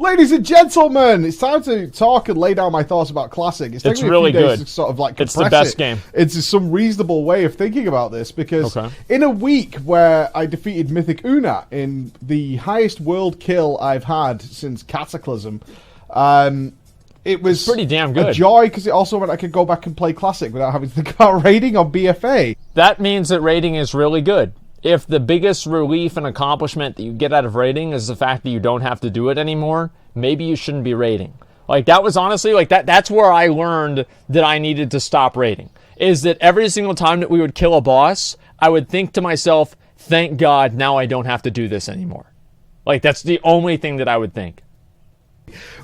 Ladies and gentlemen, it's time to talk and lay down my thoughts about Classic. It's taken me really a few days good. to sort of like compress It's the best game. into some reasonable way of thinking about this, because in a week where I defeated Mythic Una in the highest world kill I've had since Cataclysm, it was pretty damn good. A joy, because it also meant I could go back and play Classic without having to think about raiding on BFA. That means that raiding is really good. If the biggest relief and accomplishment that you get out of raiding is the fact that you don't have to do it anymore, maybe you shouldn't be raiding. Like, that was honestly, like, that's where I learned that I needed to stop raiding. Is that every single time that we would kill a boss, I would think to myself, thank God, now I don't have to do this anymore. Like, that's the only thing that I would think.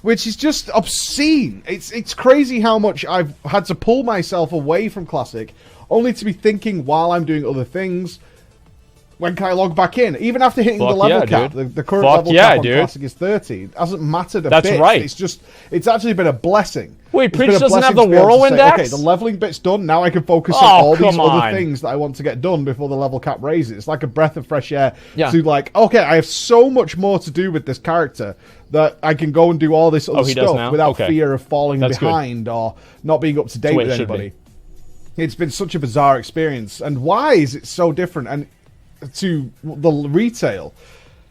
Which is just obscene. It's crazy how much I've had to pull myself away from Classic, only to be thinking while I'm doing other things, when can I log back in? Even after hitting the level cap, the current level cap on Classic is 30. It hasn't mattered a bit. That's right. It's actually been a blessing. Wait, Preach doesn't have the whirlwind axe? Okay, the leveling bit's done. Now I can focus on all these other things that I want to get done before the level cap raises. It's like a breath of fresh air to like, okay, I have so much more to do with this character that I can go and do all this other stuff without fear of falling behind or not being up to date with anybody. It's been such a bizarre experience. And why is it so different? And to the retail,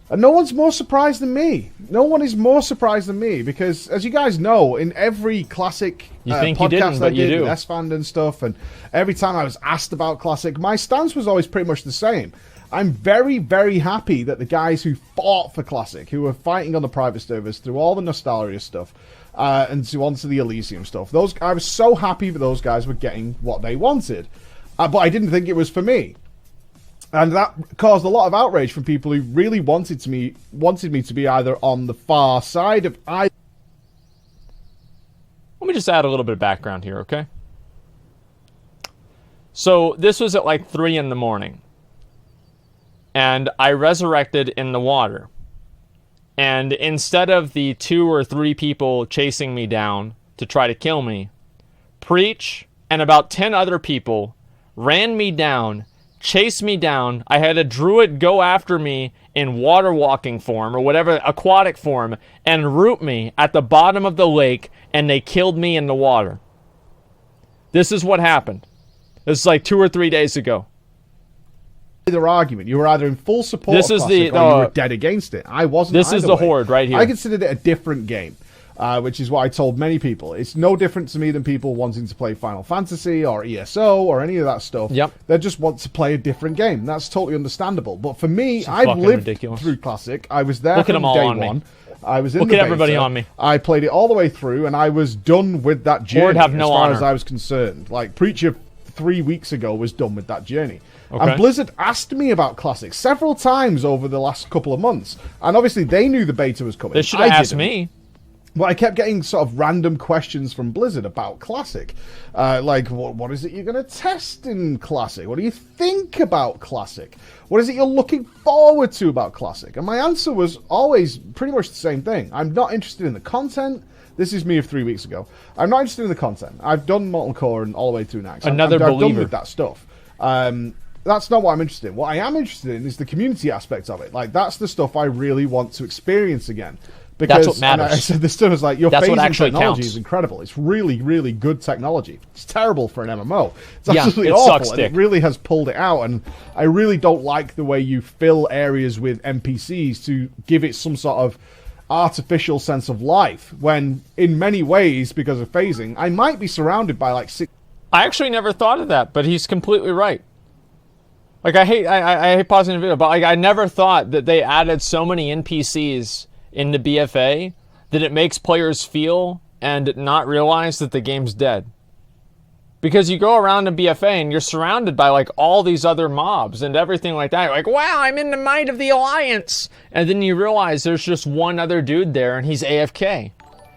and no one's more surprised than me. No one is more surprised than me, because as you guys know, in every Classic podcast I did with S-Fan and stuff, and every time I was asked about Classic, my stance was always pretty much the same. I'm very, very happy that the guys who fought for Classic, who were fighting on the private servers through all the nostalgia stuff, and onto the Elysium stuff, I was so happy that those guys were getting what they wanted. But I didn't think it was for me. And that caused a lot of outrage from people who really wanted me to be either on the far side of either. Let me just add a little bit of background here, okay? So this was at like 3 in the morning. And I resurrected in the water. And instead of the 2 or 3 people chasing me down to try to kill me, Preach and about 10 other people ran me down, chase me down. I had a druid go after me in water walking form or whatever, aquatic form, and root me at the bottom of the lake, and they killed me in the water. This is what happened. This is like 2 or 3 days ago. Their argument, you were either in full support of Classic or you were dead against it. I wasn't. This is the Horde right here. I considered it a different game, which is what I told many people. It's no different to me than people wanting to play Final Fantasy or ESO or any of that stuff. Yep. They just want to play a different game. That's totally understandable. But for me, I've lived through Classic. I was there from day one. I was in the beta. Look at everybody on me. I played it all the way through, and I was done with that journey. Horde have no honor. As I was concerned. Like, Preacher 3 weeks ago was done with that journey. Okay. And Blizzard asked me about Classic several times over the last couple of months. And obviously they knew the beta was coming. They should have asked me. But I kept getting sort of random questions from Blizzard about Classic. Like, what is it you're going to test in Classic? What do you think about Classic? What is it you're looking forward to about Classic? And my answer was always pretty much the same thing. I'm not interested in the content. This is me of 3 weeks ago. I'm not interested in the content. I've done Mortal Core and all the way through next. I'm done with that stuff. That's not what I'm interested in. What I am interested in is the community aspect of it. Like, that's the stuff I really want to experience again. Because, that's what matters. I said this stuff is like, your phasing technology is incredible. It's really, really good technology. It's terrible for an MMO. It's absolutely awful, and it really has pulled it out. And I really don't like the way you fill areas with NPCs to give it some sort of artificial sense of life, when in many ways, because of phasing, I might be surrounded by like 6. I actually never thought of that, but he's completely right. Like, I hate pausing the video, but like, I never thought that they added so many NPCs into BFA that it makes players feel and not realize that the game's dead. Because you go around in BFA and you're surrounded by like all these other mobs and everything like that. You're like, wow, I'm in the might of the Alliance. And then you realize there's just one other dude there and he's AFK.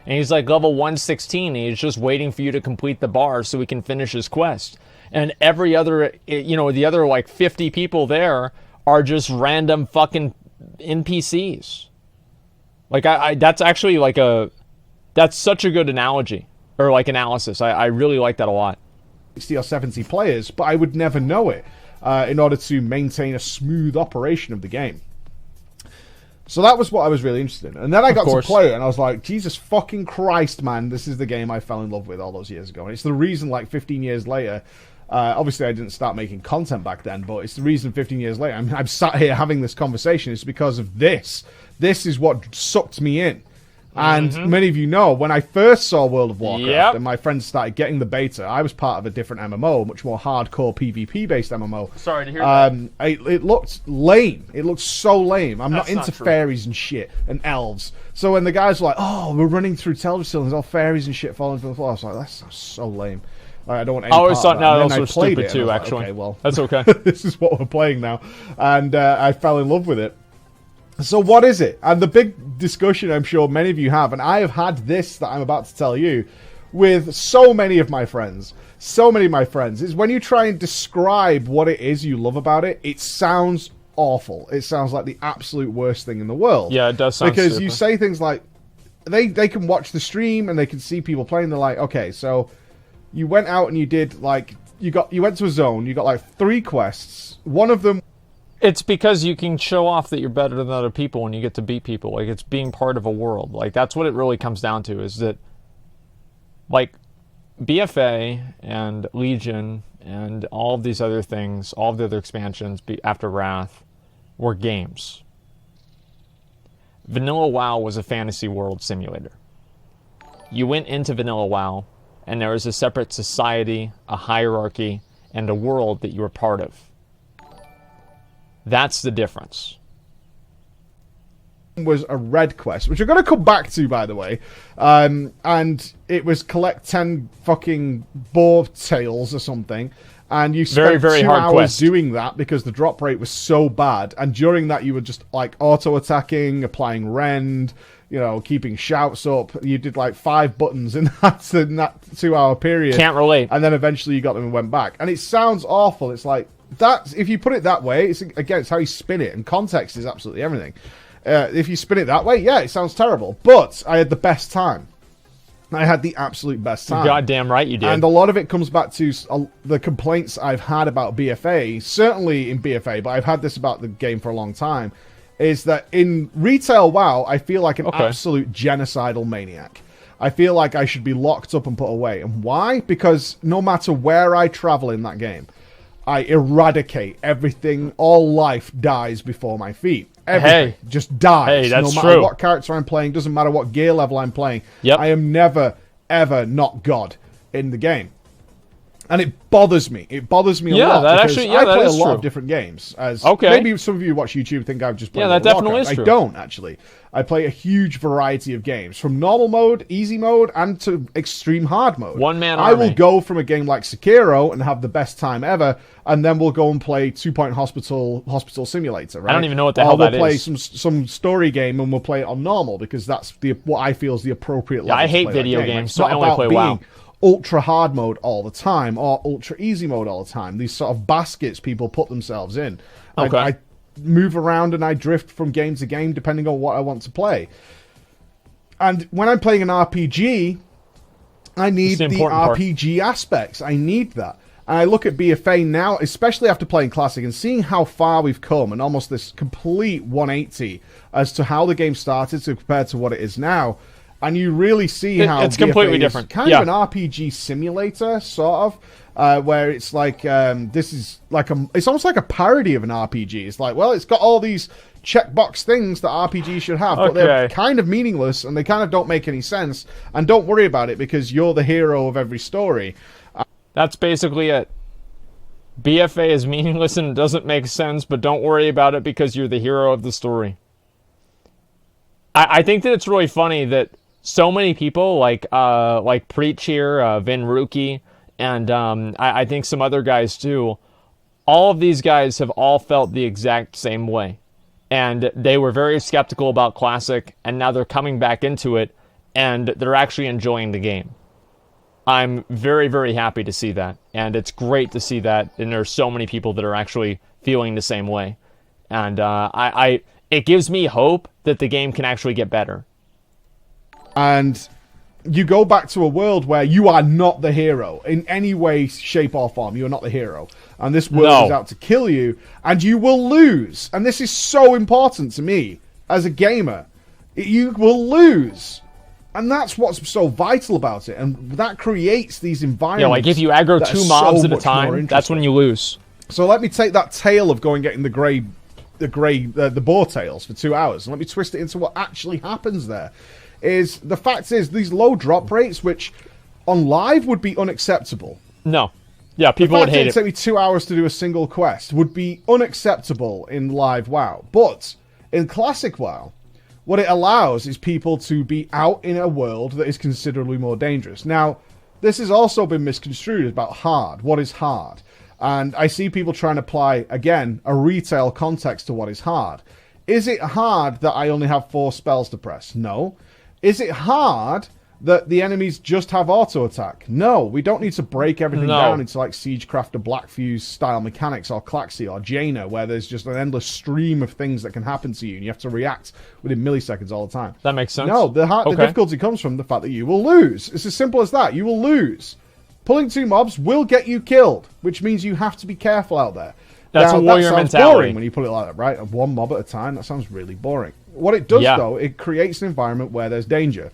And he's like level 116 and he's just waiting for you to complete the bar so he can finish his quest. And every other, you know, the other like 50 people there are just random fucking NPCs. Like, that's actually like that's such a good analogy, or like analysis. I really like that a lot. 60 or 70 players, but I would never know it in order to maintain a smooth operation of the game. So that was what I was really interested in. And then I got to play it, and I was like, Jesus fucking Christ, man, this is the game I fell in love with all those years ago. And it's the reason, like, 15 years later, obviously I didn't start making content back then, but it's the reason 15 years later, I'm sat here having this conversation. It's because of this. This is what sucked me in. And many of you know, when I first saw World of Warcraft and my friends started getting the beta, I was part of a different MMO, much more hardcore PvP-based MMO. Sorry to hear that. It looked lame. It looked so lame. I'm not into fairies and shit and elves. So when the guys were like, oh, we're running through Teldrassil and there's all fairies and shit falling from the floor, I was like, that sounds so lame. I don't want any I always thought that was stupid too, like, actually. Okay, well, that's okay. This is what we're playing now. And I fell in love with it. So what is it? And the big discussion I'm sure many of you have, and I have had this that I'm about to tell you with so many of my friends, is when you try and describe what it is you love about it, it sounds awful. It sounds like the absolute worst thing in the world. Yeah, it does sound because stupid. You say things like, they can watch the stream and they can see people playing, they're like, okay, so you went out and you did, like, you went to a zone, you got like 3 quests, one of them... It's because you can show off that you're better than other people when you get to beat people. Like, it's being part of a world. Like, that's what it really comes down to, is that, like, BFA and Legion and all of these other things, all of the other expansions after Wrath, were games. Vanilla WoW was a fantasy world simulator. You went into Vanilla WoW, and there was a separate society, a hierarchy, and a world that you were part of. That's the difference. Was a red quest, which we're going to come back to, by the way. And it was collect 10 fucking boar tails or something. And you spent very 2 hard hours quest. doing that because the drop rate was so bad. And during that, you were just, like, auto-attacking, applying rend, you know, keeping shouts up. You did, like, 5 buttons in that 2-hour period. Can't relate. And then eventually you got them and went back. And it sounds awful. It's like... That's, if you put it that way, it's how you spin it, and context is absolutely everything. If you spin it that way, yeah, it sounds terrible. But I had the best time. I had the absolute best time. You're goddamn right you did. And a lot of it comes back to the complaints I've had about BFA, certainly in BFA, but I've had this about the game for a long time, is that in retail WoW, I feel like an absolute genocidal maniac. I feel like I should be locked up and put away. And why? Because no matter where I travel in that game, I eradicate everything. All life dies before my feet. Everything just dies. Hey, that's no matter true. what character I'm playing, doesn't matter what gear level I'm playing. Yep. I am never, ever not God in the game. And it bothers me. It bothers me a lot because I play a lot of different games. As maybe some of you watch YouTube think I've just played that definitely is true. I don't, actually. I play a huge variety of games, from normal mode, easy mode, and to extreme hard mode. One-man I army. will go from a game like Sekiro and have the best time ever, and then we'll go and play 2 Point Hospital Simulator, right? I don't even know what the hell that is. We'll play is. some story game, and we'll play it on normal, because that's what I feel is the appropriate level I hate to play video that game. games, so I only play WoW. Ultra hard mode all the time, or ultra easy mode all the time. These sort of baskets people put themselves in. I move around and I drift from game to game depending on what I want to play. And when I'm playing an RPG, I need the RPG aspects. I need that. And I look at BFA now, especially after playing Classic, and seeing how far we've come, and almost this complete 180 as to how the game started compared to what it is now. And you really see how it's completely different. Kind of an RPG simulator, sort of, where it's like this is like it's almost like a parody of an RPG. It's like, well, it's got all these checkbox things that RPGs should have, but they're kind of meaningless and they kind of don't make any sense. And don't worry about it because you're the hero of every story. That's basically it. BFA is meaningless and it doesn't make sense, but don't worry about it because you're the hero of the story. I think that it's really funny that so many people like Preach here, Vinruki, and I think some other guys too, all of these guys have all felt the exact same way. And they were very skeptical about Classic, and now they're coming back into it, and they're actually enjoying the game. I'm very, very happy to see that, and it's great to see that, and there's so many people that are actually feeling the same way. And it gives me hope that the game can actually get better. And you go back to a world where you are not the hero in any way, shape, or form. You are not the hero. And this world is out to kill you, and you will lose. And this is so important to me. as a gamer, you will lose. And that's what's so vital about it. And that creates these environments. Yeah, like if you aggro 2 mobs at a time, that's when you lose. So let me take that tale of going getting the boar tails for 2 hours, and let me twist it into what actually happens there. The fact is, these low drop rates, which on live would be unacceptable. No. Yeah, people would hate it. It take me 2 hours to do a single quest would be unacceptable in live WoW. But in classic WoW, what it allows is people to be out in a world that is considerably more dangerous. Now, this has also been misconstrued about hard. What is hard? And I see people trying to apply, again, a retail context to what is hard. Is it hard that I only have 4 spells to press? No. Is it hard that the enemies just have auto attack? No, we don't need to break everything down into like Siegecraft or Blackfuse style mechanics, or Klaxi or Jaina, where there's just an endless stream of things that can happen to you and you have to react within milliseconds all the time. That makes sense. No, the difficulty comes from the fact that you will lose. It's as simple as that. You will lose. Pulling 2 mobs will get you killed, which means you have to be careful out there. That's a warrior mentality. Boring when you put it like that, right? 1 mob at a time, that sounds really boring. What it does, though, it creates an environment where there's danger.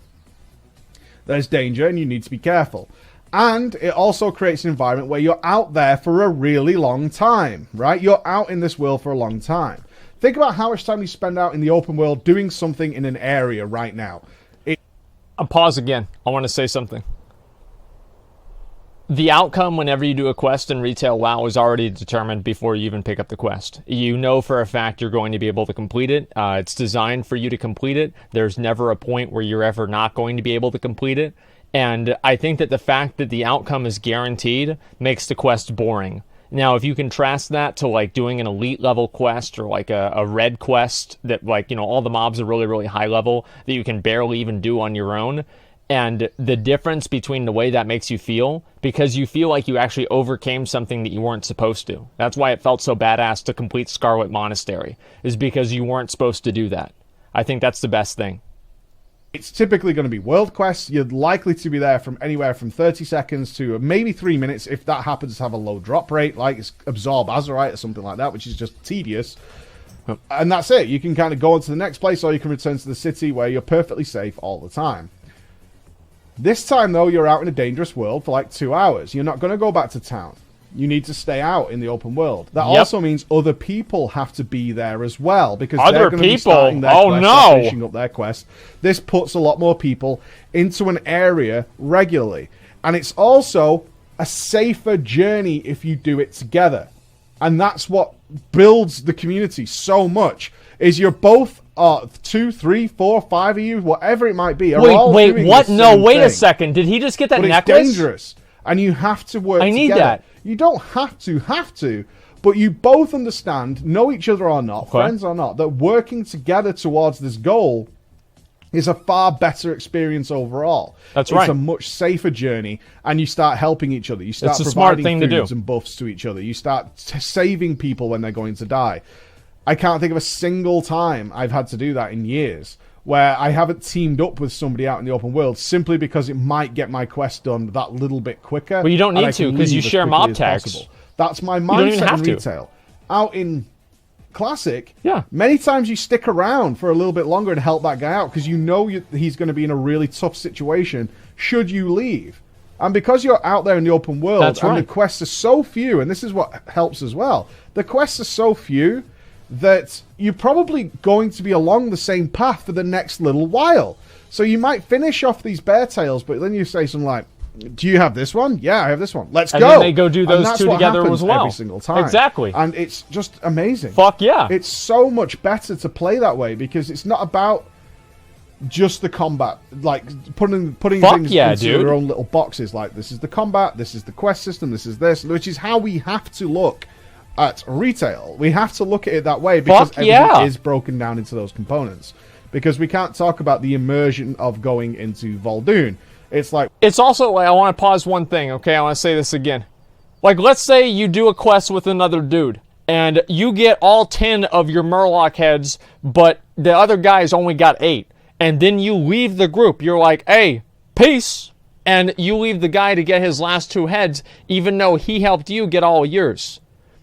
There's danger, and you need to be careful. And it also creates an environment where you're out there for a really long time, right? You're out in this world for a long time. Think about how much time you spend out in the open world doing something in an area right now. I'll pause again. I want to say something. The outcome whenever you do a quest in retail WoW is already determined before you even pick up the quest. You know for a fact you're going to be able to complete it. It's designed for you to complete it. There's never a point where you're ever not going to be able to complete it. And I think that the fact that the outcome is guaranteed makes the quest boring. Now, if you contrast that to like doing an elite level quest or like a red quest that like, you know, all the mobs are really, really high level that you can barely even do on your own, and the difference between the way that makes you feel, because you feel like you actually overcame something that you weren't supposed to. That's why it felt so badass to complete Scarlet Monastery, is because you weren't supposed to do that. I think that's the best thing. It's typically going to be world quests. You're likely to be there from anywhere from 30 seconds to maybe 3 minutes if that happens to have a low drop rate, like Absorb Azerite or something like that, which is just tedious. And that's it. You can kind of go on to the next place, or you can return to the city where you're perfectly safe all the time. This time, though, you're out in a dangerous world for like 2 hours. You're not going to go back to town. You need to stay out in the open world. That also means other people have to be there as well, because they're going to be starting their quest, finishing up their quest. This puts a lot more people into an area regularly. And it's also a safer journey if you do it together. And that's what builds the community so much, is you're both 2, 3, 4, 5 of you, whatever it might be. Wait, what? No, wait a second. Did he just get that necklace? It's dangerous, and you have to work together. I need that. You don't have to, but you both understand, know each other or not, friends or not, that working together towards this goal is a far better experience overall. That's right. It's a much safer journey, and you start helping each other. You start providing foods and buffs to each other. You start saving people when they're going to die. I can't think of a single time I've had to do that in years where I haven't teamed up with somebody out in the open world simply because it might get my quest done that little bit quicker. Well, you don't need to because you share mob tags. That's my mindset in retail. Out in Classic, many times you stick around for a little bit longer to help that guy out because you know he's going to be in a really tough situation should you leave. And because you're out there in the open world the quests are so few, and this is what helps as well, the quests are so few that you're probably going to be along the same path for the next little while. So you might finish off these bear tails, but then you say something like, do you have this one? Yeah, I have this one. Let's go. And then they go do those two together as well. Every single time. Exactly. And it's just amazing. Fuck yeah. It's so much better to play that way because it's not about just the combat, like putting things into their own little boxes. Like, this is the combat, this is the quest system, this is this, which is how we have to look at retail. We have to look at it that way because everything is broken down into those components. Because we can't talk about the immersion of going into Vol'dun. It's like... It's also, like, I want to pause one thing, okay? I want to say this again. Like, let's say you do a quest with another dude, and you get all 10 of your Murloc heads, but the other guy's only got 8. And then you leave the group. You're like, hey, peace. And you leave the guy to get his last 2 heads, even though he helped you get all yours.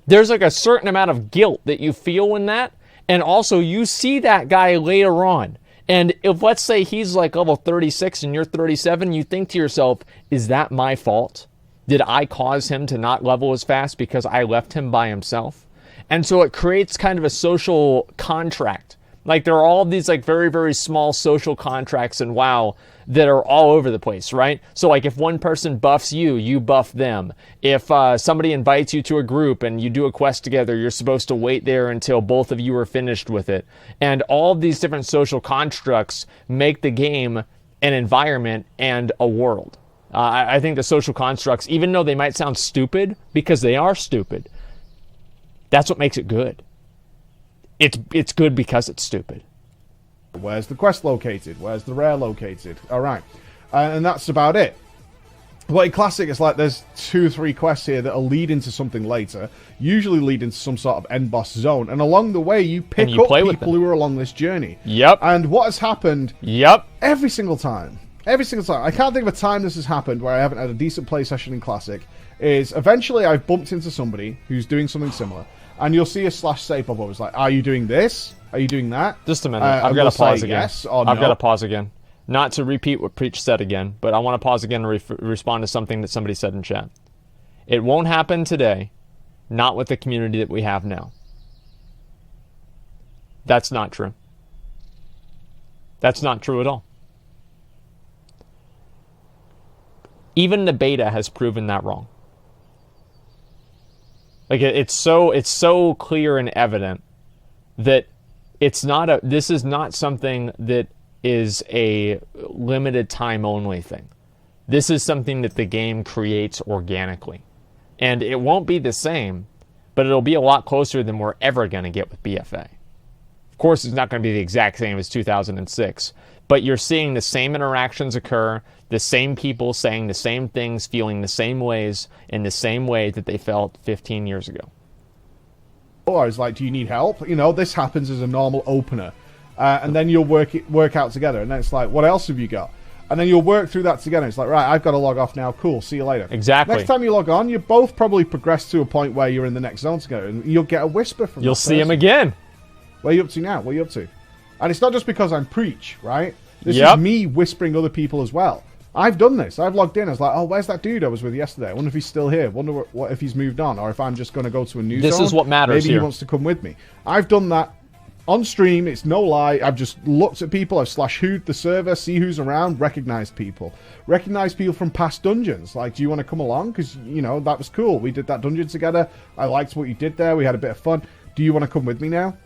There's like a certain amount of guilt that you feel in that. And also, you see that guy later on. And if, let's say, he's like level 36 and you're 37, you think to yourself, is that my fault? Did I cause him to not level as fast because I left him by himself? And so it creates kind of a social contract. Like, there are all these like very, very small social contracts in WoW that are all over the place, right? So like, if one person buffs you, you buff them. If somebody invites you to a group and you do a quest together, you're supposed to wait there until both of you are finished with it. And all of these different social constructs make the game an environment and a world. I think the social constructs, even though they might sound stupid, because they are stupid, that's what makes it good. It's good because it's stupid. Where's the quest located? Where's the rare located? All right. And that's about it. But in Classic, it's like there's 2 or 3 quests here that are leading to something later, usually leading to some sort of end boss zone. And along the way, you pick up people who are along this journey. Yep. And what has happened every single time, I can't think of a time this has happened where I haven't had a decent play session in Classic, is eventually I've bumped into somebody who's doing something similar. And you'll see a /say pop up. It's like, are you doing this? Are you doing that? Just a minute. I've got to pause again. Yes or no. I've got to pause again. Not to repeat what Preach said again, but I want to pause again and respond to something that somebody said in chat. It won't happen today, not with the community that we have now. That's not true. That's not true at all. Even the beta has proven that wrong. Like, it's so clear and evident that this is not something that is a limited time only thing. This is something that the game creates organically. And it won't be the same, but it'll be a lot closer than we're ever going to get with BFA. Of course, it's not going to be the exact same as 2006, but you're seeing the same interactions occur, the same people saying the same things, feeling the same ways, in the same way that they felt 15 years ago. I was like, do you need help? You know, this happens as a normal opener. And then you'll work out together. And then it's like, what else have you got? And then you'll work through that together. It's like, right, I've got to log off now. Cool, see you later. Exactly. Next time you log on, you both probably progress to a point where you're in the next zone together. And you'll get a whisper from You'll see him again. Where are you up to now? What are you up to? And it's not just because I'm Preach, right? This is me whispering other people as well. I've done this. I've logged in. I was like, oh, where's that dude I was with yesterday? I wonder if he's still here. I wonder what if he's moved on, or if I'm just going to go to a new zone. This is what matters. Maybe he wants to come with me. I've done that on stream. It's no lie. I've just looked at people. I've /who'd the server, see who's around, recognized people. Recognized people from past dungeons. Like, do you want to come along? Because, you know, that was cool. We did that dungeon together. I liked what you did there. We had a bit of fun. Do you want to come with me now?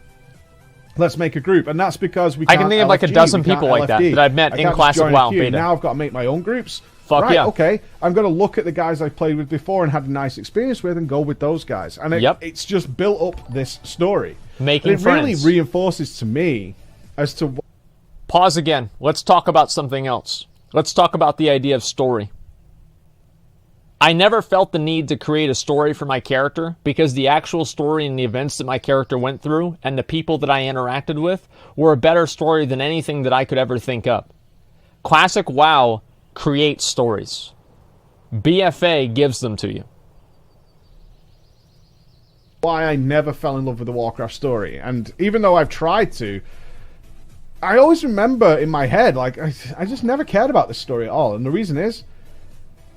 Let's make a group. And that's because we can't I can think of like a dozen people like that I've met in Classic WoW beta. Now I've got to make my own groups. Fuck yeah. Okay. I'm going to look at the guys I've played with before and had a nice experience with and go with those guys. And it's just built up this story. Making friends. It really reinforces to me as to... Pause again. Let's talk about something else. Let's talk about the idea of story. I never felt the need to create a story for my character because the actual story and the events that my character went through and the people that I interacted with were a better story than anything that I could ever think up. Classic WoW creates stories. BFA gives them to you. Why I never fell in love with the Warcraft story. And even though I've tried to, I always remember in my head, like, I just never cared about this story at all. And the reason is,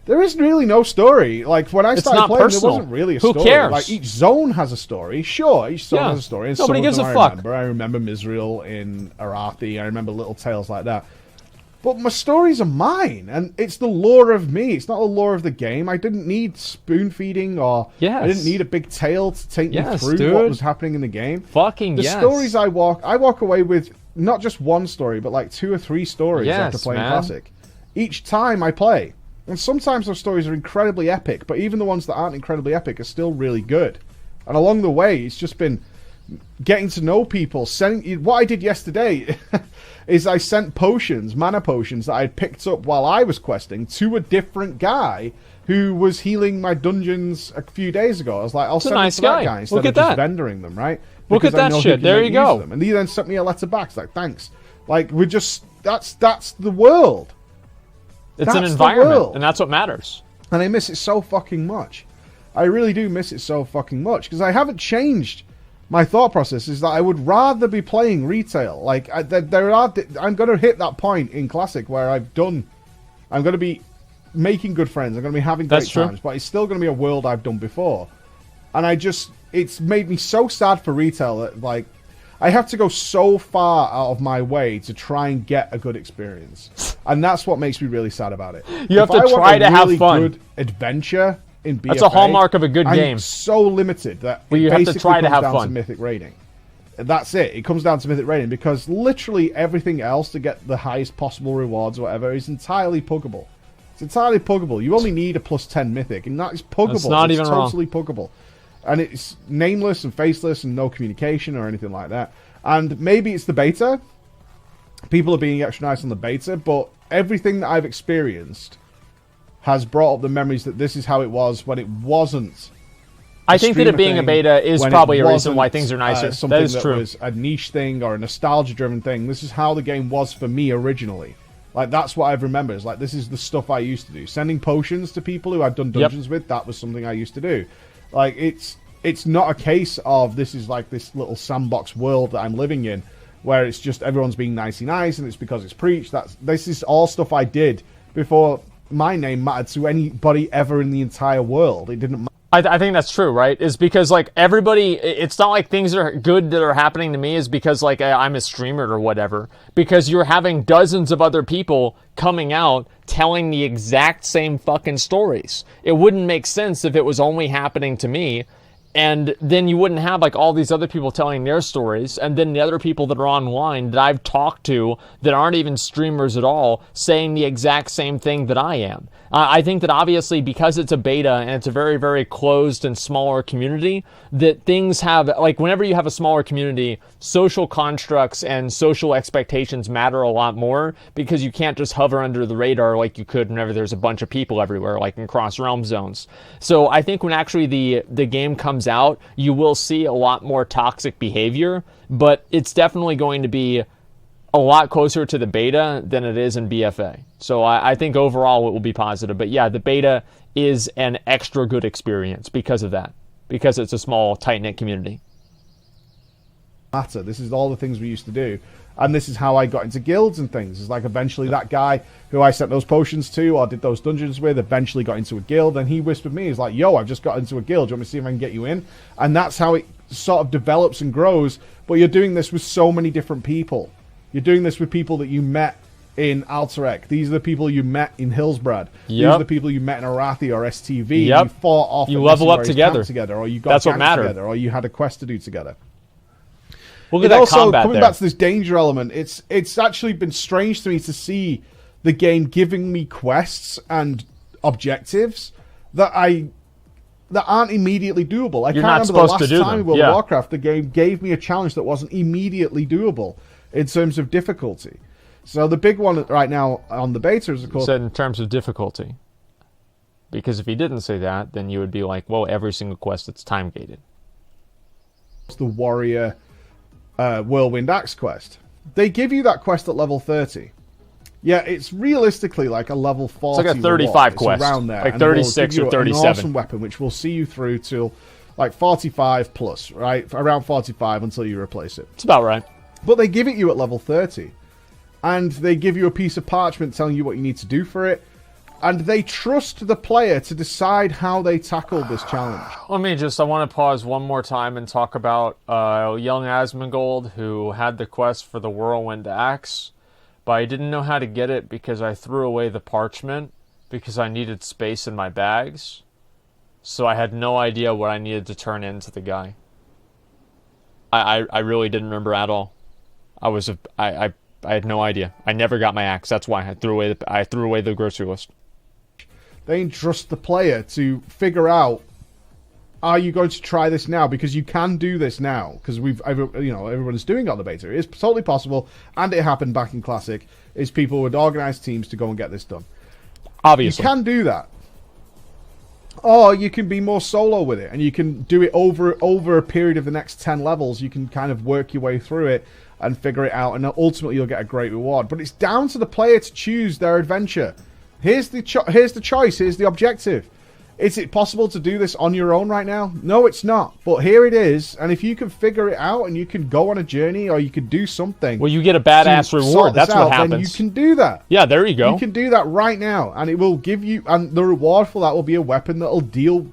there is really no story. Like, when I started playing, there wasn't really a story. Who cares? Like, each zone has a story. Sure, each zone has a story. And nobody gives a fuck. I remember Misrael in Arathi. I remember little tales like that. But my stories are mine, and it's the lore of me. It's not the lore of the game. I didn't need spoon-feeding, or I didn't need a big tale to take me through what was happening in the game. The stories I walk away with not just one story, but like 2 or 3 stories after playing Classic. Each time I play. And sometimes those stories are incredibly epic, but even the ones that aren't incredibly epic are still really good. And along the way, it's just been getting to know people. What I did yesterday is I sent potions, mana potions, that I had picked up while I was questing to a different guy who was healing my dungeons a few days ago. I was like, I'll send it to that guy instead of just vendoring them, right? Look at that shit. There you go. And he then sent me a letter back. It's like, thanks. Like, that's the world. It's an environment, and that's what matters. And I miss it so fucking much. I really do miss it so fucking much, because I haven't changed my thought process is that I would rather be playing retail. Like, I'm going to hit that point in Classic where I'm going to be making good friends. I'm going to be having great times, but it's still going to be a world I've done before. And it's made me so sad for retail that, like, I have to go so far out of my way to try and get a good experience. And that's what makes me really sad about it. You have to try to have fun. Good adventure in BFA, that's a hallmark of a good game. I'm so limited that you have to try to have fun. To mythic rating. That's it. It comes down to mythic rating because literally everything else to get the highest possible rewards or whatever is entirely puggable. It's entirely puggable. You only need a +10 mythic, and that is puggable. It's not even totally puggable. And it's nameless and faceless and no communication or anything like that. And maybe it's the beta. People are being extra nice on the beta, but everything that I've experienced has brought up the memories that this is how it was when it wasn't. I think that it being a beta is probably a reason why things are nicer. That is true. Was a niche thing or a nostalgia-driven thing. This is how the game was for me originally. Like, that's what I've remembered. It's like, this is the stuff I used to do. Sending potions to people who I'd done dungeons with, that was something I used to do. Like, it's not a case of this is like this little sandbox world that I'm living in, where it's just everyone's being nicey nice and it's because it's preached. This is all stuff I did before my name mattered to anybody ever in the entire world. It didn't matter. I think that's true, right? Is because, like, everybody, it's not like things are good that are happening to me is because, like, I'm a streamer or whatever. Because you're having dozens of other people coming out telling the exact same fucking stories. It wouldn't make sense if it was only happening to me. And then you wouldn't have, like, all these other people telling their stories, and then the other people that are online that I've talked to that aren't even streamers at all saying the exact same thing that I am. I think that obviously because it's a beta and it's a very, very closed and smaller community, that things have, like, whenever you have a smaller community, social constructs and social expectations matter a lot more because you can't just hover under the radar like you could whenever there's a bunch of people everywhere, like in cross-realm zones. So I think when actually the game comes out, you will see a lot more toxic behavior, but it's definitely going to be a lot closer to the beta than it is in BFA. So I think overall it will be positive. But yeah, the beta is an extra good experience because of that. Because it's a small, tight-knit community. This is all the things we used to do. And this is how I got into guilds and things. It's like eventually that guy who I sent those potions to or did those dungeons with eventually got into a guild. And he whispered me, he's like, yo, I've just got into a guild. Do you want me to see if I can get you in? And that's how it sort of develops and grows. But you're doing this with so many different people. You're doing this with people that you met in Alterac. These are the people you met in Hillsbrad. These are the people you met in Arathi or STV. You fought off. You level up together. Or you got together, or you had a quest to do together. Look at that combat coming back to this danger element, it's actually been strange to me to see the game giving me quests and objectives that aren't immediately doable. I can't remember the last time in World of Warcraft the game gave me a challenge that wasn't immediately doable in terms of difficulty. So the big one right now on the beta is, of course... You said in terms of difficulty. Because if he didn't say that, then you would be like, well, every single quest that's time-gated. It's the Warrior Whirlwind Axe quest. They give you that quest at level 30. Yeah, it's realistically like a level 40. It's like a 35 quest. Around there. Like 36 or 37. An awesome weapon, which will see you through till like 45 plus, right? Around 45 until you replace it. It's about right. But they give it you at level 30. And they give you a piece of parchment telling you what you need to do for it. And they trust the player to decide how they tackle this challenge. I want to pause one more time and talk about young Asmongold, who had the quest for the Whirlwind Axe, but I didn't know how to get it because I threw away the parchment because I needed space in my bags. So I had no idea what I needed to turn into the guy. I really didn't remember at all. I had no idea. I never got my axe. That's why I threw away the grocery list. They entrust the player to figure out, are you going to try this now? Because you can do this now. Because everyone's doing it on the beta. It is totally possible, and it happened back in Classic. Is people would organize teams to go and get this done. Obviously, you can do that. Or you can be more solo with it, and you can do it over a period of the next 10 levels. You can kind of work your way through it and figure it out, and ultimately you'll get a great reward. But it's down to the player to choose their adventure. Here's the choice. Here's the objective. Is it possible to do this on your own right now? No, it's not. But here it is. And if you can figure it out and you can go on a journey or you can do something. Well, you get a badass reward. That's what happens. Then you can do that. Yeah, there you go. You can do that right now. And it will give you... And the reward for that will be a weapon that will deal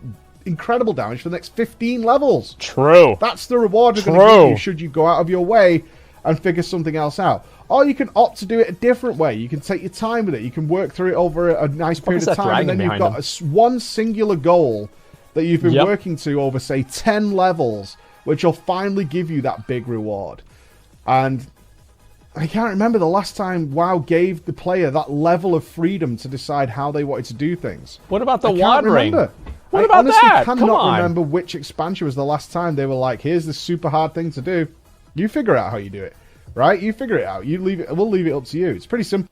incredible damage for the next 15 levels. True. That's the reward you're going to give you should you go out of your way and figure something else out. Or you can opt to do it a different way. You can take your time with it. You can work through it over a nice period of time. And then you've got one singular goal that you've been working to over, say, 10 levels, which will finally give you that big reward. And I can't remember the last time WoW gave the player that level of freedom to decide how they wanted to do things. What about the watering? What about that? I honestly cannot remember which expansion was the last time they were like, here's this super hard thing to do. You figure out how you do it. Right? You figure it out. You leave it. We'll leave it up to you. It's pretty simple.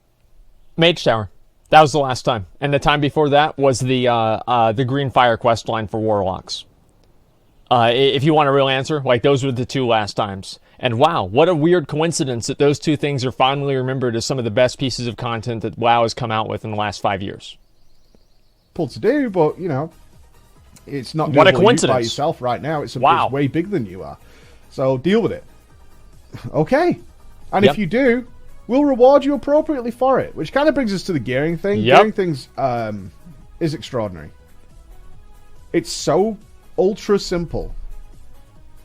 Mage Tower. That was the last time. And the time before that was the Green Fire quest line for Warlocks. If you want a real answer, like those were the 2 last times. And wow, what a weird coincidence that those 2 things are fondly remembered as some of the best pieces of content that WoW has come out with in the last 5 years. Pulled to do, but you know, it's not what a coincidence by yourself right now. It's way bigger than you are. So deal with it. Okay. And if you do, we'll reward you appropriately for it. Which kind of brings us to the gearing thing. Gearing things is extraordinary. It's so ultra simple.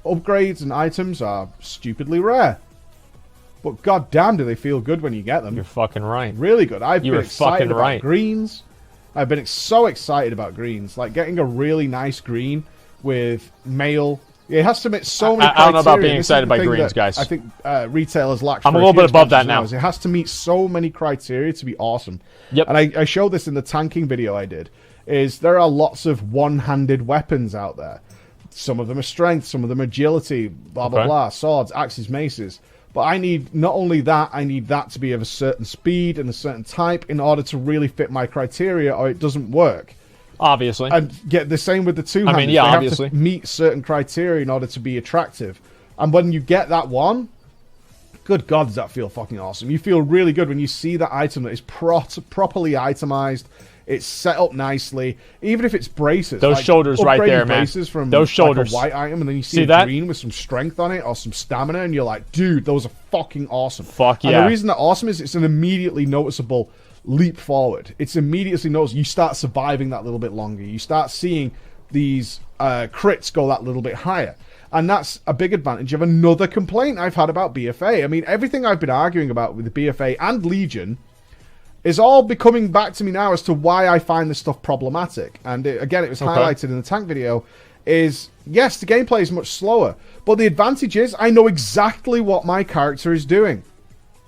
Upgrades and items are stupidly rare. But goddamn do they feel good when you get them. You're fucking right. Really good. I've been excited about greens. I've been so excited about greens. Like getting a really nice green with mail. It has to meet so many criteria. I don't know about being excited by greens, guys. I think retailers lack. I'm a little bit above that now. It has to meet so many criteria to be awesome. Yep. And I showed this in the tanking video I did. Is there are lots of one-handed weapons out there. Some of them are strength, some of them are agility, blah, blah, blah. Swords, axes, maces. But I need not only that, I need that to be of a certain speed and a certain type in order to really fit my criteria or it doesn't work. Obviously. And get the same with the two-handed. I mean, yeah, obviously. Have to meet certain criteria in order to be attractive. And when you get that one, good God, does that feel fucking awesome. You feel really good when you see that item that is properly itemized. It's set up nicely. Even if it's braces. Those shoulders right there, man. Braces from those shoulders. Like a white item, and then you see a green with some strength on it or some stamina, and you're like, dude, those are fucking awesome. Fuck yeah. And the reason they're awesome is it's an immediately noticeable leap forward. It's immediately noticeable. You start surviving that little bit longer. You start seeing these crits go that little bit higher. And that's a big advantage of another complaint I've had about BFA. I mean, everything I've been arguing about with the BFA and Legion is all becoming back to me now as to why I find this stuff problematic. And again, it was highlighted in the tank video, is, yes, the gameplay is much slower, but the advantage is I know exactly what my character is doing.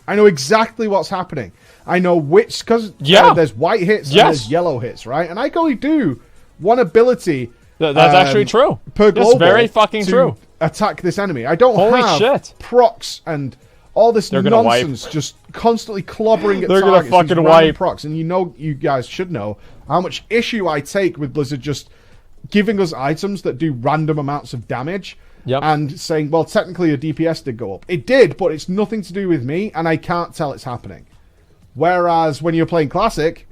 I know exactly what's happening. I know which, because there's white hits and there's yellow hits, right? And I can only do one ability that's actually true. Per global. That's very fucking true. Attack this enemy. I don't have procs and all this nonsense just constantly clobbering at targets. They're gonna fucking wipe procs. And you guys should know how much issue I take with Blizzard just giving us items that do random amounts of damage and saying, well, technically your DPS did go up. It did, but it's nothing to do with me, and I can't tell it's happening. Whereas when you're playing Classic,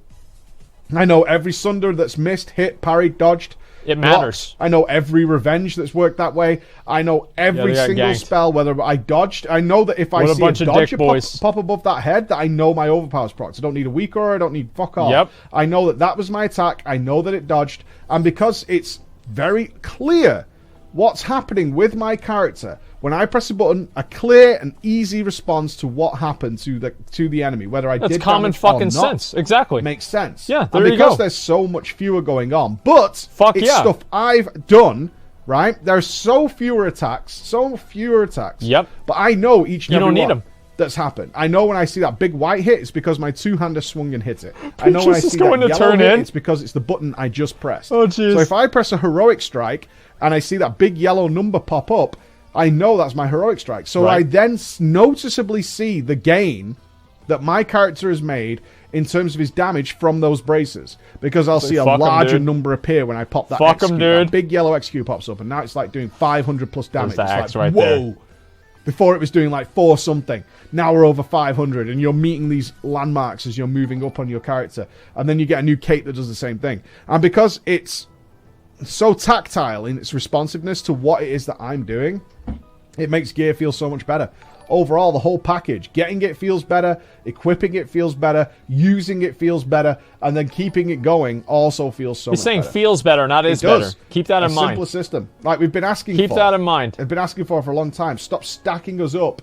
I know every Sunder that's missed, hit, parried, dodged. It matters. I know every revenge that's worked that way. I know every single spell, whether I dodged. I know that if I see a dodge pop above that head, that I know my overpowers procs. I don't need a weak aura. I don't need fuck all. Yep. I know that was my attack. I know that it dodged. And because it's very clear what's happening with my character, when I press a button, a clear and easy response to what happened to the enemy, whether I did damage common fucking sense. Exactly. Makes sense. Yeah, there you go. Because there's so much fewer going on. But stuff I've done, right? There's so fewer attacks. Yep. But I know each and every one need them. That's happened. I know when I see that big white hit, it's because my two-hander swung and hit it. I know when I see that yellow hit, it's because it's the button I just pressed. Oh, jeez. So if I press a heroic strike and I see that big yellow number pop up, I know that's my heroic strike. So I then noticeably see the gain that my character has made in terms of his damage from those braces. Because I'll see a larger number appear when I pop that XQ. That big yellow XQ pops up, and now it's like doing 500 plus damage. It's like, whoa! Before it was doing like 4 something. Now we're over 500, and you're meeting these landmarks as you're moving up on your character. And then you get a new cape that does the same thing. And because it's so tactile in its responsiveness to what it is that I'm doing. It makes gear feel so much better. Overall, the whole package, getting it feels better, equipping it feels better, using it feels better, and then keeping it going also feels so much better. You're saying feels better, not is better. Keep that in mind. A simpler system. Like we've been asking for. Keep that in mind. I've been asking for a long time. Stop stacking us up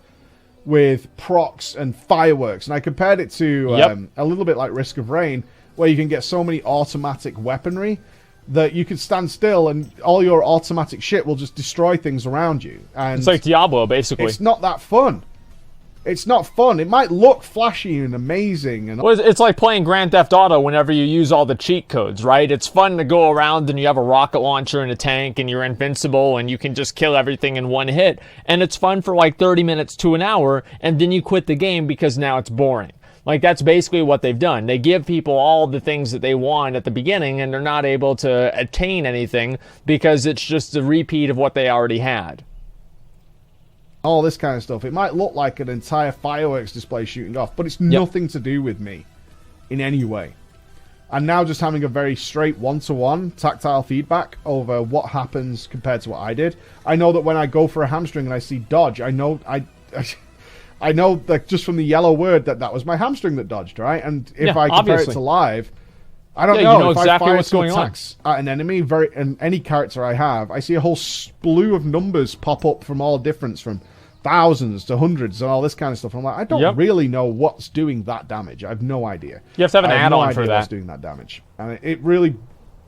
with procs and fireworks. And I compared it to a little bit like Risk of Rain, where you can get so many automatic weaponry that you can stand still and all your automatic shit will just destroy things around you. And it's like Diablo, basically. It's not that fun. It's not fun. It might look flashy and amazing. And well, it's like playing Grand Theft Auto whenever you use all the cheat codes, right? It's fun to go around and you have a rocket launcher and a tank and you're invincible and you can just kill everything in one hit. And it's fun for like 30 minutes to an hour and then you quit the game because now it's boring. Like, that's basically what they've done. They give people all the things that they want at the beginning, and they're not able to attain anything because it's just a repeat of what they already had. All this kind of stuff. It might look like an entire fireworks display shooting off, but it's nothing to do with me in any way. And now just having a very straight one-to-one tactile feedback over what happens compared to what I did. I know that when I go for a hamstring and I see dodge, I know that just from the yellow word that was my hamstring that dodged, right? And if I compare it to live, I don't know. You know if exactly I fire what's going on at an enemy, and any character I have, I see a whole slew of numbers pop up from all difference, from thousands to hundreds and all this kind of stuff. I'm like, I don't really know what's doing that damage. I have no idea. You have to have an add-on for that. What's doing that damage, and it really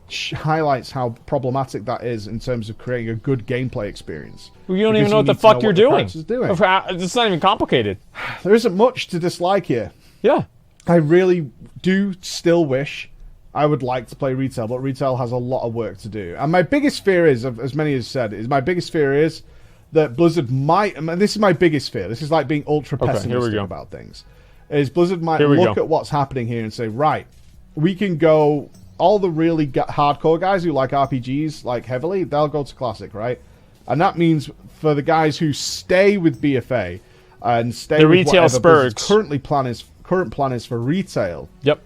highlights how problematic that is in terms of creating a good gameplay experience. Well, you don't even know what the fuck you're doing. It's not even complicated. There isn't much to dislike here. Yeah. I really do still wish I would like to play retail, but retail has a lot of work to do. And my biggest fear is, as many have said, my biggest fear is that Blizzard might, and this is my biggest fear, this is like being ultra pessimistic about things, is Blizzard might look at what's happening here and say, right, we can go, all the really hardcore guys who like RPGs like heavily, they'll go to Classic, right? And that means for the guys who stay with BFA and stay the with retail spurge, current plan is for retail. Yep.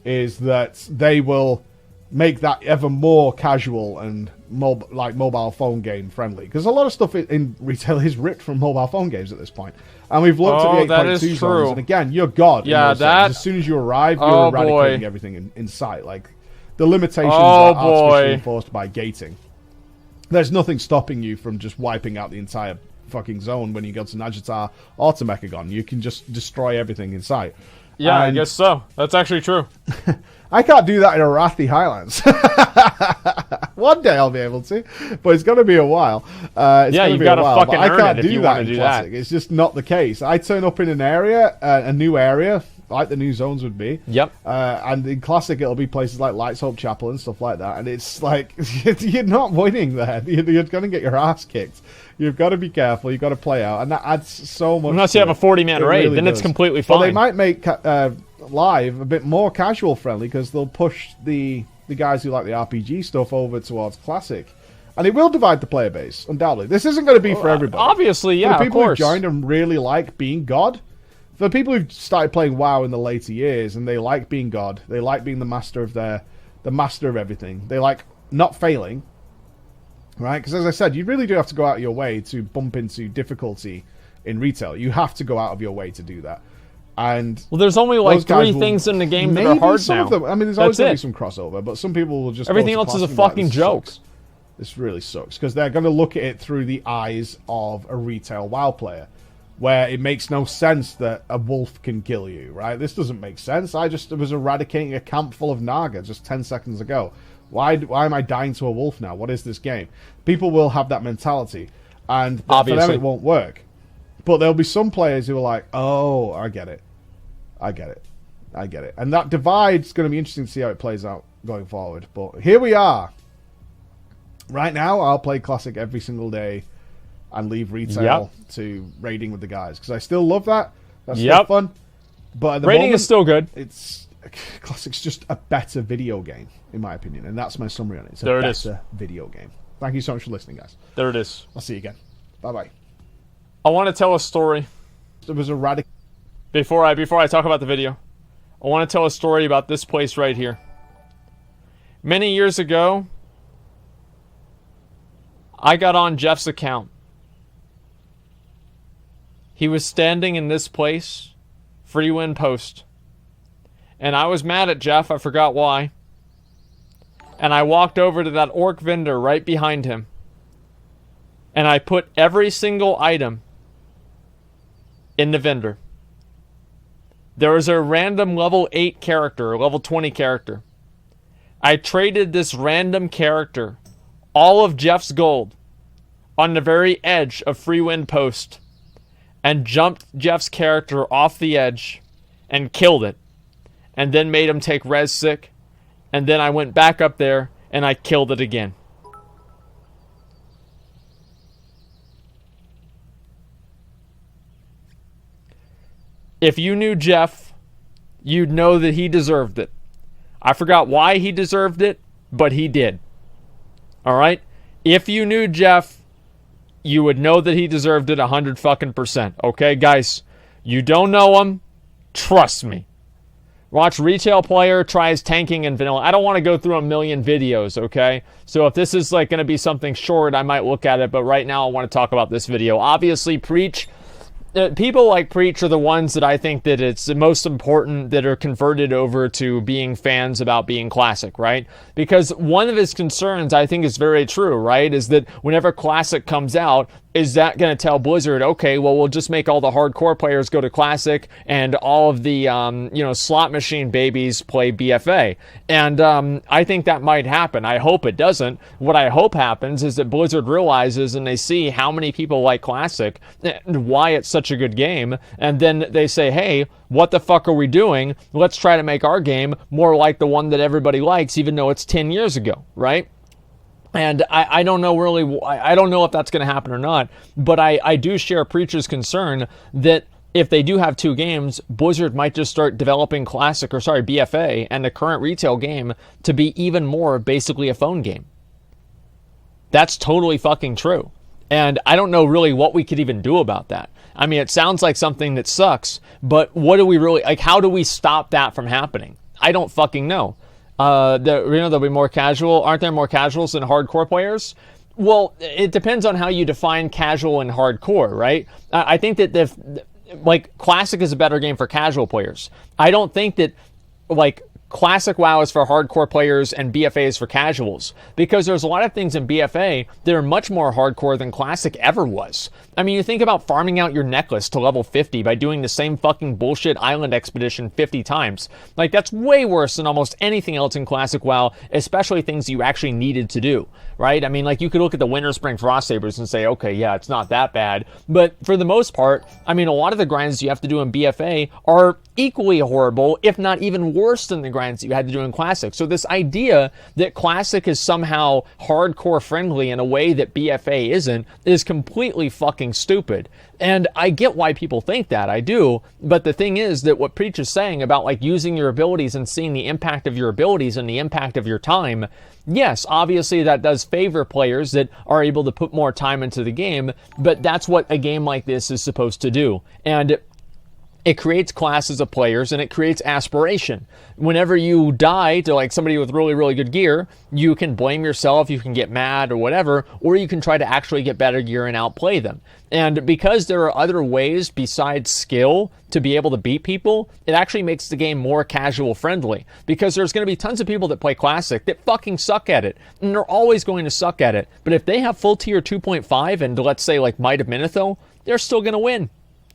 Is that they will make that ever more casual and mobile phone game friendly, because a lot of stuff in retail is ripped from mobile phone games at this point. And we've looked at the 8.2 zones, and again, you're God. Yeah, that. As soon as you arrive, you're eradicating everything in sight. Like, the limitations are artificially enforced by gating. There's nothing stopping you from just wiping out the entire fucking zone when you go to Najatar or to Mechagon. You can just destroy everything in sight. Yeah, I guess so. That's actually true. I can't do that in Arathi Highlands. One day I'll be able to, but it's going to be a while. You've got to fucking earn it. I can't do that in Classic. It's just not the case. I turn up in an area, a new area, like the new zones would be. Yep. And in Classic, it'll be places like Lights Hope Chapel and stuff like that. And it's like, you're not winning there. You're going to get your ass kicked. You've got to be careful. You've got to play out. And that adds so much. Unless you have a 40-man raid, really then it's completely fine. But they might make live a bit more casual friendly, because they'll push the guys who like the RPG stuff over towards Classic. And it will divide the player base, undoubtedly. This isn't going to be for everybody. Obviously, yeah, for the people of course. who joined and really like being God, for the people who started playing WoW in the later years and they like being God, they like being the master of everything. They like not failing, right? Because as I said, you really do have to go out of your way to bump into difficulty in retail. You have to go out of your way to do that. And well, there's only like 3 things in the game that are hard now. Of them, I mean, there's always going to be some crossover, but some people will just everything else is a fucking joke. This really sucks, because they're going to look at it through the eyes of a retail WoW player, where it makes no sense that a wolf can kill you, right? This doesn't make sense. I just was eradicating a camp full of Naga just 10 seconds ago. Why am I dying to a wolf now? What is this game? People will have that mentality, and for them it won't work. But there'll be some players who are like, oh, I get it. And that divide's going to be interesting to see how it plays out going forward. But here we are. Right now, I'll play Classic every single day and leave retail to raiding with the guys, because I still love that. That's still fun. But at the raiding moment, is still good. Classic's just a better video game, in my opinion, and that's my summary on it. It's a better video game. Thank you so much for listening, guys. There it is. I'll see you again. Bye-bye. I want to tell a story. It was a radical... Before I talk about the video, I want to tell a story about this place right here. Many years ago, I got on Jeff's account. He was standing in this place, free win post. And I was mad at Jeff, I forgot why. And I walked over to that orc vendor right behind him. And I put every single item in the vendor. There was a random level 8 character, level 20 character. I traded this random character, all of Jeff's gold, on the very edge of free win post. And jumped Jeff's character off the edge and killed it. And then made him take res sick. And then I went back up there and I killed it again. If you knew Jeff, you'd know that he deserved it. I forgot why he deserved it, but he did. Alright? If you knew Jeff, you would know that he deserved it 100%. Okay, guys? You don't know him? Trust me. Watch retail player tries tanking in vanilla. I don't want to go through a million videos, okay? So if this is like going to be something short, I might look at it. But right now I want to talk about this video. Obviously, Preach. People like Preach are the ones that I think that it's the most important that are converted over to being fans about being Classic, right? Because one of his concerns, I think is very true, right? Is that whenever Classic comes out, is that going to tell Blizzard, okay, well, we'll just make all the hardcore players go to Classic and all of the, slot machine babies play BFA? And I think that might happen. I hope it doesn't. What I hope happens is that Blizzard realizes and they see how many people like Classic and why it's such a good game. And then they say, hey, what the fuck are we doing? Let's try to make our game more like the one that everybody likes, even though it's 10 years ago, right? And I don't know really, I don't know if that's going to happen or not, but I do share Preacher's concern that if they do have 2 games, Blizzard might just start developing BFA and the current retail game to be even more basically a phone game. That's totally fucking true. And I don't know really what we could even do about that. I mean, it sounds like something that sucks, but what do we really, how do we stop that from happening? I don't fucking know. There'll be more casual. Aren't there more casuals than hardcore players? Well, it depends on how you define casual and hardcore, right? I think that Classic is a better game for casual players. I don't think that Classic WoW is for hardcore players and BFA is for casuals, because there's a lot of things in BFA that are much more hardcore than Classic ever was. I mean, you think about farming out your necklace to level 50 by doing the same fucking bullshit island expedition 50 times. That's way worse than almost anything else in Classic WoW, especially things you actually needed to do, right? I mean, you could look at the Winter Spring Frost Sabers and say, okay, yeah, it's not that bad. But for the most part, I mean, a lot of the grinds you have to do in BFA are equally horrible, if not even worse than the grinds that you had to do in Classic. So this idea that Classic is somehow hardcore friendly in a way that BFA isn't is completely fucking stupid. And I get why people think that, I do, but the thing is that what Preach is saying about using your abilities and seeing the impact of your abilities and the impact of your time, yes, obviously that does favor players that are able to put more time into the game, but that's what a game like this is supposed to do. And it creates classes of players and it creates aspiration. Whenever you die to somebody with really, really good gear, you can blame yourself, you can get mad or whatever, or you can try to actually get better gear and outplay them. And because there are other ways besides skill to be able to beat people, it actually makes the game more casual friendly. Because there's going to be tons of people that play Classic that fucking suck at it. And they're always going to suck at it. But if they have full tier 2.5 and let's say Might of Minotho, they're still going to win.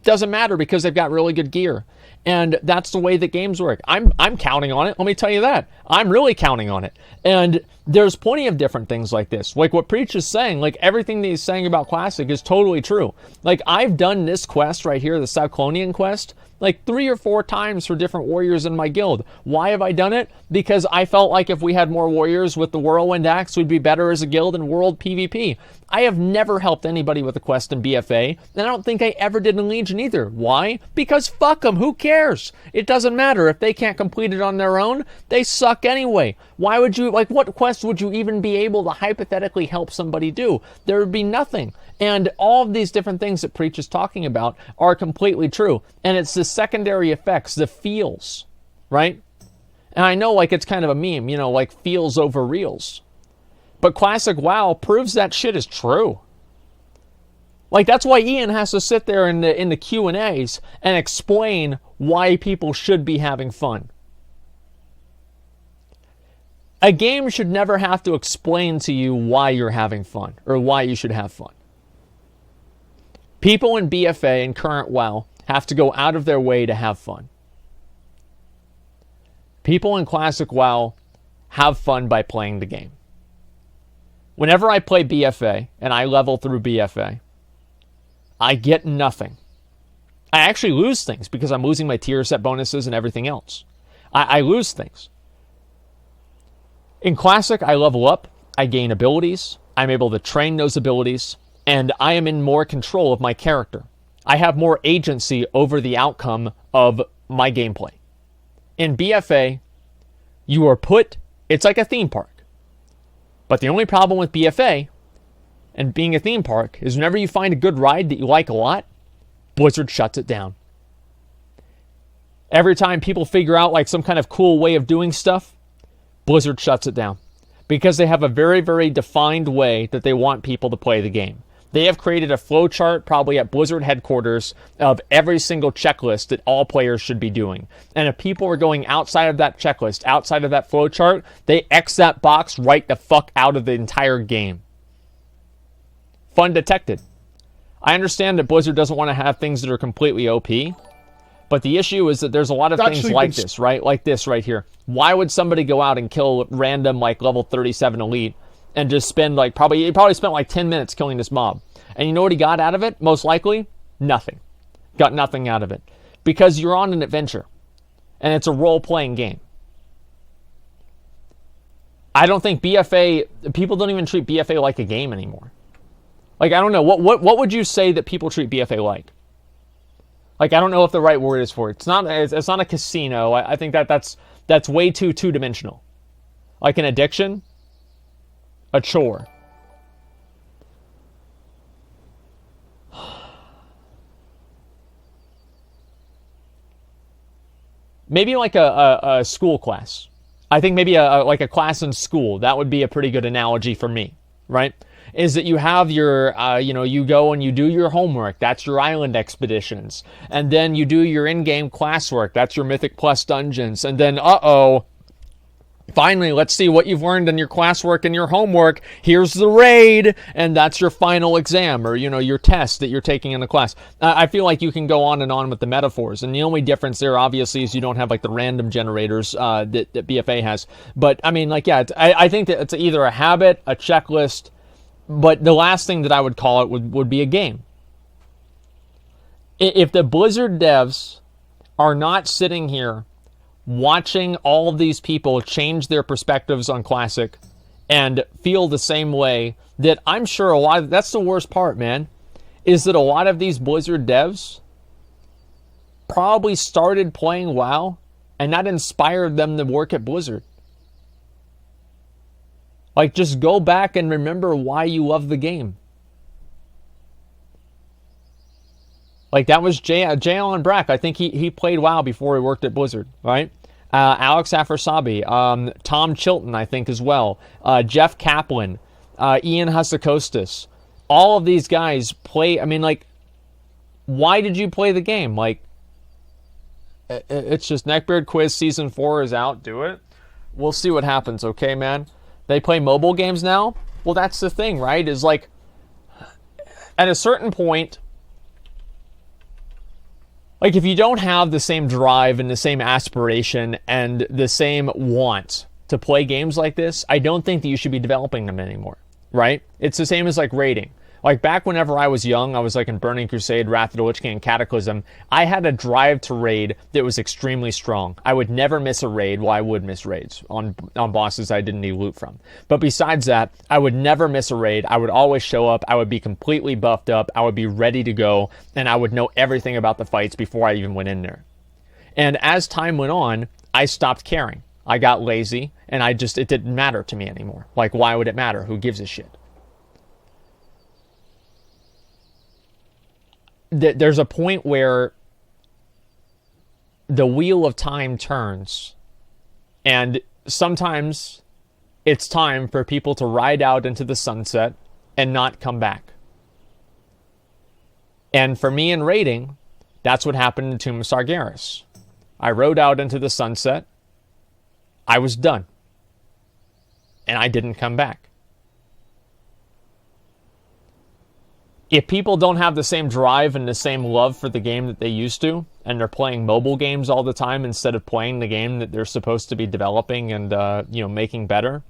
Doesn't matter because they've got really good gear. And that's the way that games work. I'm counting on it. Let me tell you that. I'm really counting on it. And there's plenty of different things like this. What Preach is saying, everything that he's saying about Classic is totally true. I've done this quest right here, the Cyclonian quest, 3 or 4 times for different warriors in my guild. Why have I done it? Because I felt like if we had more warriors with the Whirlwind Axe, we'd be better as a guild in World PvP. I have never helped anybody with a quest in BFA, and I don't think I ever did in Legion either. Why? Because fuck them. Who cares? It doesn't matter. If they can't complete it on their own, they suck anyway. Why would you, what quest would you even be able to hypothetically help somebody do? There would be nothing. And all of these different things that Preach is talking about are completely true. And it's the secondary effects, the feels, right? And I know it's kind of a meme, feels over reels. But Classic WoW proves that shit is true. Like, that's why Ian has to sit there in the Q&As and explain why people should be having fun. A game should never have to explain to you why you're having fun or why you should have fun. People in BFA and current WoW have to go out of their way to have fun. People in Classic WoW have fun by playing the game. Whenever I play BFA and I level through BFA, I get nothing. I actually lose things because I'm losing my tier set bonuses and everything else. I lose things. In Classic, I level up, I gain abilities, I'm able to train those abilities, and I am in more control of my character. I have more agency over the outcome of my gameplay. In BFA, you are put, it's like a theme park. But the only problem with BFA and being a theme park is whenever you find a good ride that you like a lot, Blizzard shuts it down. Every time people figure out like some kind of cool way of doing stuff, Blizzard shuts it down. Because they have a very, very defined way that they want people to play the game. They have created a flowchart, probably at Blizzard headquarters, of every single checklist that all players should be doing. And if people are going outside of that checklist, outside of that flowchart, they X that box right the fuck out of the entire game. Fun detected. I understand that Blizzard doesn't want to have things that are completely OP, but the issue is that there's a lot of things like this, right? Like this right here. Why would somebody go out and kill random, like, level 37 elite and just spend, like, he probably spent, like, 10 minutes killing this mob? And you know what he got out of it? Most likely, nothing. Got nothing out of it. Because you're on an adventure. And it's a role-playing game. I don't think BFA... People don't even treat BFA like a game anymore. Like, I don't know. What would you say that people treat BFA like? Like, I don't know if the right word is for it. It's not a casino. I think that's way too two-dimensional. Like an addiction, a chore. Maybe like a school class. I think maybe like a class in school. That would be a pretty good analogy for me, right? Is that you have your, you go and you do your homework. That's your island expeditions. And then you do your in-game classwork. That's your Mythic Plus dungeons. And then, finally, let's see what you've learned in your classwork and your homework. Here's the raid, and that's your final exam, or, your test that you're taking in the class. I feel like you can go on and on with the metaphors, and the only difference there, obviously, is you don't have, like, the random generators that BFA has. But, I mean, like, yeah, I think that it's either a habit, a checklist, but the last thing that I would call it would be a game. If the Blizzard devs are not sitting here watching all of these people change their perspectives on Classic and feel the same way, that I'm sure that's the worst part, man, is that a lot of these Blizzard devs probably started playing WoW and that inspired them to work at Blizzard. Like, just go back and remember why you love the game. Like, that was J. Allen Brack. I think he played WoW before he worked at Blizzard, right? Alex Afrasabi, Tom Chilton, I think, as well. Jeff Kaplan, Ian Hassakostas. All of these guys play... I mean, like, why did you play the game? Like, it's just Neckbeard Quiz Season 4 is out. Do it. We'll see what happens, okay, man? They play mobile games now? Well, that's the thing, right? Is like, at a certain point, like if you don't have the same drive and the same aspiration and the same want to play games like this, I don't think that you should be developing them anymore, right? It's the same as like raiding. Like back whenever I was young, I was like in Burning Crusade, Wrath of the Lich King, Cataclysm. I had a drive to raid that was extremely strong. I would never miss a raid. Well, I would miss raids on bosses I didn't need loot from. But besides that, I would never miss a raid. I would always show up. I would be completely buffed up. I would be ready to go. And I would know everything about the fights before I even went in there. And as time went on, I stopped caring. I got lazy and it didn't matter to me anymore. Like, why would it matter? Who gives a shit? There's a point where the wheel of time turns, and sometimes it's time for people to ride out into the sunset and not come back. And for me in raiding, that's what happened in Tomb of Sargeras. I rode out into the sunset. I was done. And I didn't come back. If people don't have the same drive and the same love for the game that they used to, and they're playing mobile games all the time instead of playing the game that they're supposed to be developing and making better,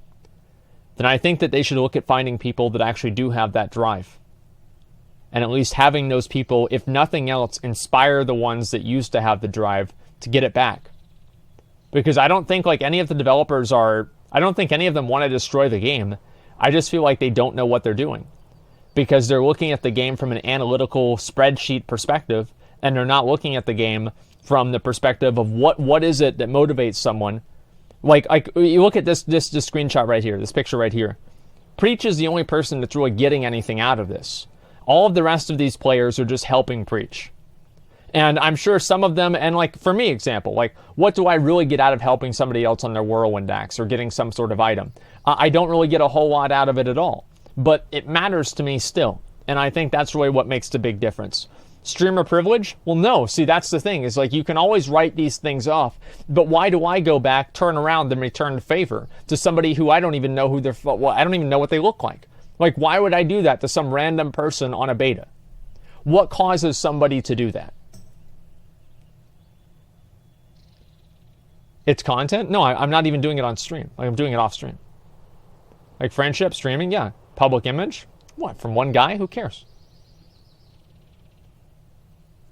then I think that they should look at finding people that actually do have that drive. And at least having those people, if nothing else, inspire the ones that used to have the drive to get it back. Because I don't think like any of the developers I don't think any of them want to destroy the game. I just feel like they don't know what they're doing. Because they're looking at the game from an analytical spreadsheet perspective, and they're not looking at the game from the perspective of what is it that motivates someone. Like you look at this screenshot right here, this picture right here. Preach is the only person that's really getting anything out of this. All of the rest of these players are just helping Preach. And I'm sure some of them, and like for me example, like what do I really get out of helping somebody else on their Whirlwind axe or getting some sort of item? I don't really get a whole lot out of it at all. But it matters to me still. And I think that's really what makes the big difference. Streamer privilege? Well, no. See, that's the thing. Is like you can always write these things off. But why do I go back, turn around, and return the favor to somebody who I don't even know who I don't even know what they look like? Like, why would I do that to some random person on a beta? What causes somebody to do that? It's content? No, I'm not even doing it on stream. Like, I'm doing it off stream. Like friendship, streaming, yeah. Public image? What, from one guy? Who cares?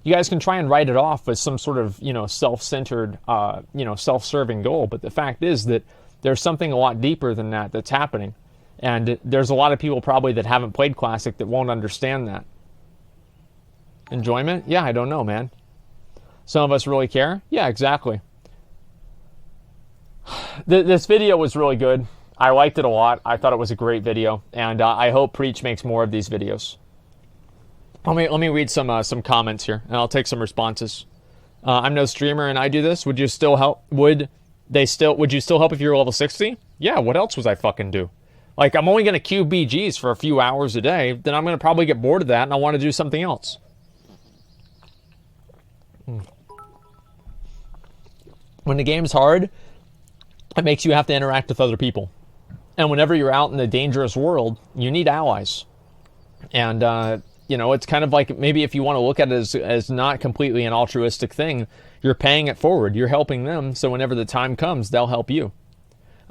You guys can try and write it off as some sort of, self-centered, self-serving goal. But the fact is that there's something a lot deeper than that that's happening. And there's a lot of people probably that haven't played Classic that won't understand that. Enjoyment? Yeah, I don't know, man. Some of us really care? Yeah, exactly. This video was really good. I liked it a lot. I thought it was a great video, and I hope Preach makes more of these videos. Let me read some comments here, and I'll take some responses. I'm no streamer, and I do this. Would you still help? Would you still help if you were level 60? Yeah. What else was I fucking do? Like, I'm only gonna queue BGs for a few hours a day. Then I'm gonna probably get bored of that, and I want to do something else. When the game's hard, it makes you have to interact with other people. And whenever you're out in the dangerous world, you need allies. And, it's kind of like maybe if you want to look at it as not completely an altruistic thing, you're paying it forward. You're helping them, so whenever the time comes, they'll help you.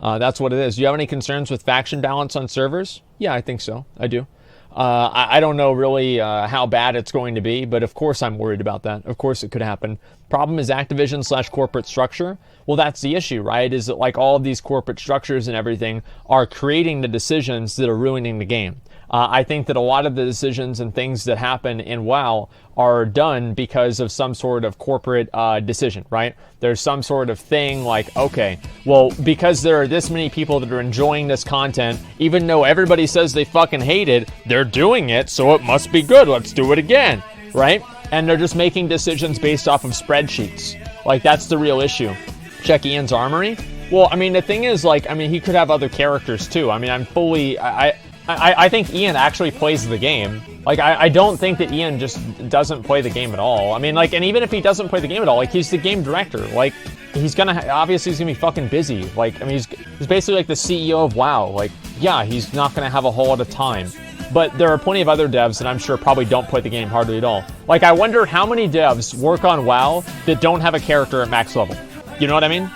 That's what it is. Do you have any concerns with faction balance on servers? Yeah, I think so. I do. I don't know really how bad it's going to be, but of course I'm worried about that. Of course it could happen. Problem is Activision/corporate structure. Well, that's the issue, right? Is that like all of these corporate structures and everything are creating the decisions that are ruining the game. I think that a lot of the decisions and things that happen in WoW are done because of some sort of corporate decision, right? There's some sort of thing like, okay, well, because there are this many people that are enjoying this content, even though everybody says they fucking hate it, they're doing it, so it must be good. Let's do it again, right? And they're just making decisions based off of spreadsheets. Like, that's the real issue. Check Ian's armory. Well, I mean, the thing is, like, I mean, he could have other characters too. I mean, I think Ian actually plays the game. Like, I don't think that Ian just doesn't play the game at all. I mean, like, and even if he doesn't play the game at all, like, he's the game director. Like, obviously he's gonna be fucking busy. Like, I mean, he's basically like the CEO of WoW. Like, yeah, he's not gonna have a whole lot of time. But there are plenty of other devs that I'm sure probably don't play the game hardly at all. Like, I wonder how many devs work on WoW that don't have a character at max level. You know what I mean?